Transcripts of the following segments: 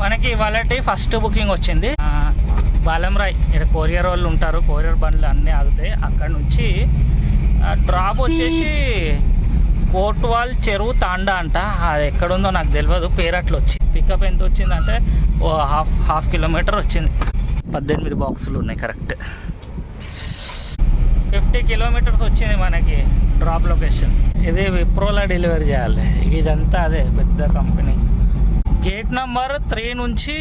మనకి ఇవాళ first booking వచ్చింది. బాలంరాయ్ ఇక్కడ కొరియర్ వాళ్ళు ఉంటారు, కొరియర్ బండ్లు అన్నీ ఆగుతాయి. అక్కడ నుంచి డ్రాప్ వచ్చేసి కోట్వాల్ చెరువు తాండా అంట. అది ఎక్కడుందో నాకు తెలియదు, పేరు అట్లా వచ్చి. పికప్ ఎంత వచ్చిందంటే ఓ హాఫ్ కిలోమీటర్ వచ్చింది. 18 బాక్సులు ఉన్నాయి కరెక్ట్. 50 కిలోమీటర్స్ వచ్చింది మనకి డ్రాప్ లొకేషన్. ఇది విప్రోలా డెలివరీ చేయాలి. ఇదంతా అదే పెద్ద కంపెనీ. గేట్ నెంబర్ 3 నుంచి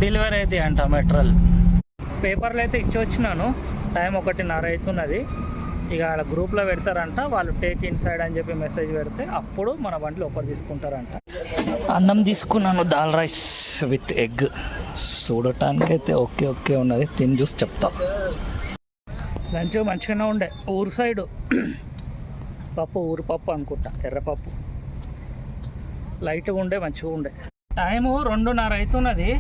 డెలివరీ అయితే అంట మెటీరియల్. పేపర్లు అయితే ఇచ్చి వచ్చినాను. టైం 1:30 అవుతున్నది. ఇక వాళ్ళ గ్రూప్లో పెడతారంట, వాళ్ళు టేక్ ఇన్సైడ్ అని చెప్పి మెసేజ్ పెడితే అప్పుడు మన బండ్లు ఒకటి తీసుకుంటారంట. అన్నం తీసుకున్నాను, దాల్ రైస్ విత్ ఎగ్. చూడటానికైతే ఓకే ఉన్నది, తిని చూసి చెప్తా. లంచ్ మంచిగానే ఉండే. ఊరు సైడు పప్పు, ఊరు పప్పు అనుకుంటా, ఎర్రపప్పు లైట్గా ఉండే, మంచిగా ఉండే. టైము 2:30 అవుతున్నది,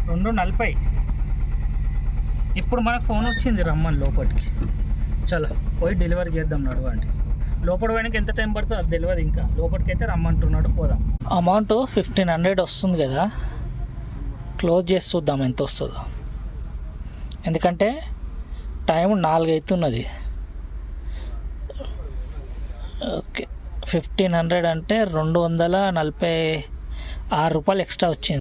2:40. ఇప్పుడు మనకు ఫోన్ వచ్చింది రమ్మని లోపలికి. చలో పోయి డెలివరీ చేద్దాం నడవండి. లోపల పోయినాక ఎంత టైం పడుతుందో అది తెలియదు. ఇంకా లోపలికి అయితే రమ్మంటున్నాడు, పోదాం. అమౌంట్ 1500 వస్తుంది కదా, క్లోజ్ చేసి చూద్దాం ఎంత వస్తుందో. ఎందుకంటే టైం 4 అవుతున్నది. ఓకే, 1500 అంటే 246 రూపాయలు ఎక్స్ట్రా వచ్చింది.